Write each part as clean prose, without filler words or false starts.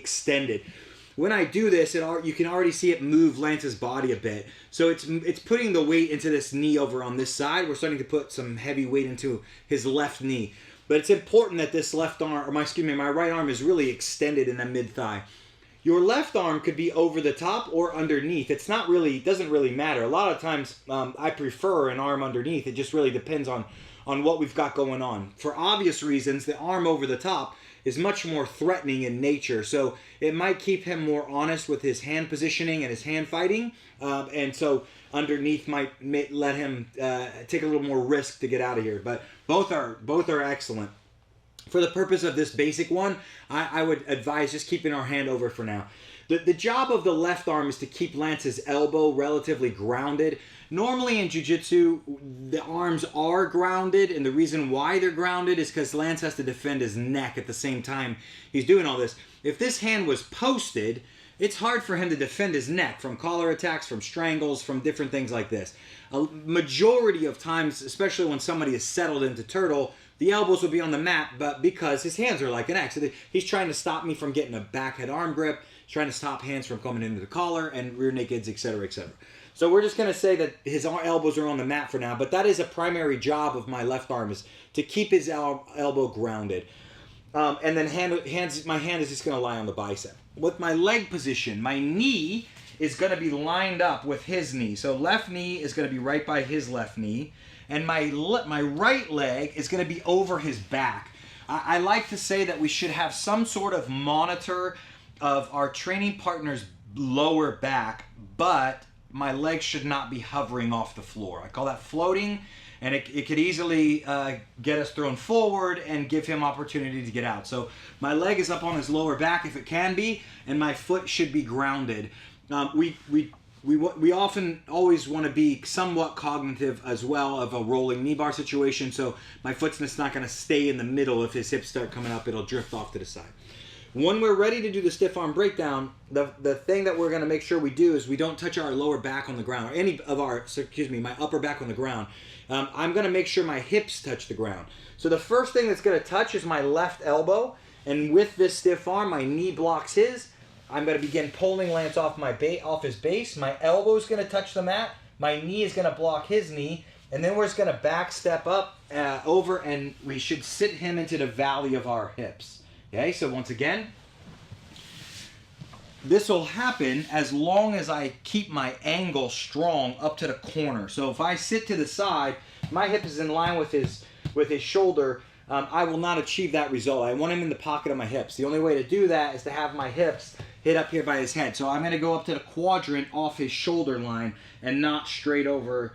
extended. When I do this, you can already see it move Lance's body a bit. So it's putting the weight into this knee over on this side. We're starting to put some heavy weight into his left knee. But it's important that this left arm, or my right arm is really extended in the mid-thigh. Your left arm could be over the top or underneath. It doesn't really matter. A lot of times I prefer an arm underneath. It just really depends on what we've got going on. For obvious reasons, the arm over the top is much more threatening in nature. So it might keep him more honest with his hand positioning and his hand fighting. And so underneath might let him take a little more risk to get out of here. But both are excellent. For the purpose of this basic one, I would advise just keeping our hand over for now. The job of the left arm is to keep Lance's elbow relatively grounded. Normally in jiu-jitsu, the arms are grounded, and the reason why they're grounded is because Lance has to defend his neck at the same time he's doing all this. If this hand was posted, it's hard for him to defend his neck from collar attacks, from strangles, from different things like this. A majority of times, especially when somebody is settled into turtle, the elbows will be on the mat, but because his hands are like an X. He's trying to stop me from getting a back head arm grip, trying to stop hands from coming into the collar and rear nakeds, etc., etc. So we're just going to say that his elbows are on the mat for now, but that is a primary job of my left arm, is to keep his elbow grounded. And then my hand is just going to lie on the bicep. With my leg position, my knee is going to be lined up with his knee. So left knee is going to be right by his left knee, and my right leg is going to be over his back. I like to say that we should have some sort of monitor of our training partner's lower back, but my legs should not be hovering off the floor. I call that floating, and it could easily get us thrown forward and give him opportunity to get out. So my leg is up on his lower back if it can be, and my foot should be grounded. We often always want to be somewhat cognitive as well of a rolling knee bar situation, so my foot's just not going to stay in the middle. If his hips start coming up, it'll drift off to the side. When we're ready to do the stiff arm breakdown, the thing that we're going to make sure we do is we don't touch our lower back on the ground, or my upper back on the ground. I'm going to make sure my hips touch the ground. So the first thing that's going to touch is my left elbow, and with this stiff arm, my knee blocks his. I'm going to begin pulling Lance off his base. My elbow is going to touch the mat. My knee is going to block his knee, and then we're just going to back step up over, and we should sit him into the valley of our hips. Okay, so once again, this will happen as long as I keep my angle strong up to the corner. So if I sit to the side, my hip is in line with his shoulder, I will not achieve that result. I want him in the pocket of my hips. The only way to do that is to have my hips hit up here by his head. So I'm going to go up to the quadrant off his shoulder line and not straight over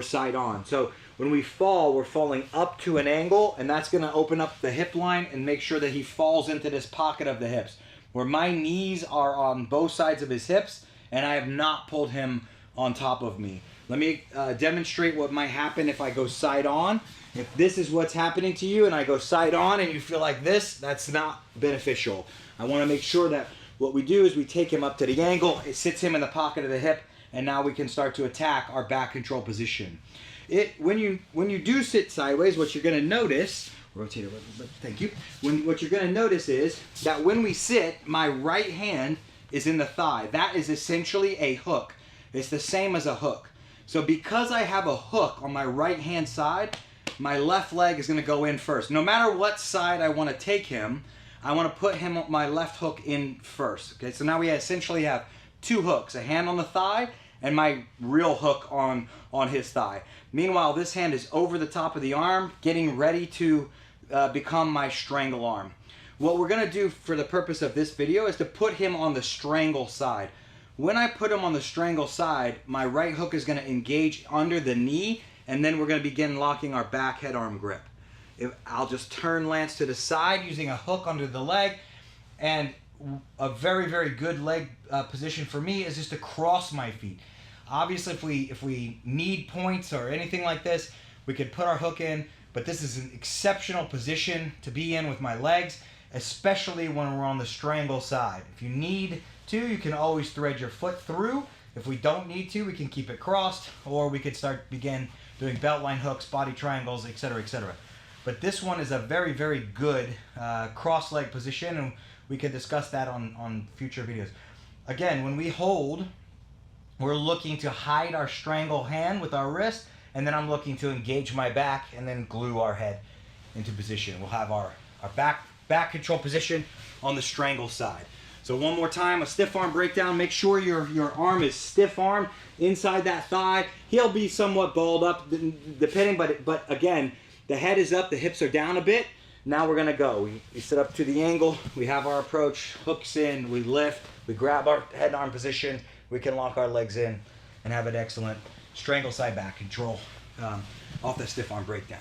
side on. So when we fall, we're falling up to an angle, and that's going to open up the hip line and make sure that he falls into this pocket of the hips, where my knees are on both sides of his hips, and I have not pulled him on top of me. Let me demonstrate what might happen if I go side on. If this is what's happening to you and I go side on and you feel like this, that's not beneficial. I want to make sure that what we do is we take him up to the angle, it sits him in the pocket of the hip, and now we can start to attack our back control position. When you do sit sideways, what you're going to notice, rotate it, thank you. What you're going to notice is that when we sit, my right hand is in the thigh. That is essentially a hook. It's the same as a hook. So because I have a hook on my right hand side, my left leg is going to go in first. No matter what side I want to take him, I want to put my left hook in first. Okay, so now we essentially have two hooks, a hand on the thigh and my real hook on his thigh. Meanwhile, this hand is over the top of the arm, getting ready to become my strangle arm. What we're going to do for the purpose of this video is to put him on the strangle side. When I put him on the strangle side, my right hook is going to engage under the knee, and then we're going to begin locking our back head arm grip. I'll just turn Lance to the side using a hook under the leg, and a very, very good leg position for me is just to cross my feet. Obviously, if we need points or anything like this, we could put our hook in, but this is an exceptional position to be in with my legs, especially when we're on the strangle side. If you need to, you can always thread your foot through. If we don't need to, we can keep it crossed, or we could begin doing belt line hooks, body triangles, etc., etc. But this one is a very, very good cross leg position, and we could discuss that on future videos. Again, when we hold, we're looking to hide our strangle hand with our wrist, and then I'm looking to engage my back and then glue our head into position. We'll have our back control position on the strangle side. So one more time, a stiff arm breakdown. Make sure your arm is stiff armed inside that thigh. He'll be somewhat balled up depending, but again, the head is up, the hips are down a bit. Now we're gonna go. We sit up to the angle, we have our approach, hooks in, we lift, we grab our head and arm position, we can lock our legs in and have an excellent strangle side back control off that stiff arm breakdown.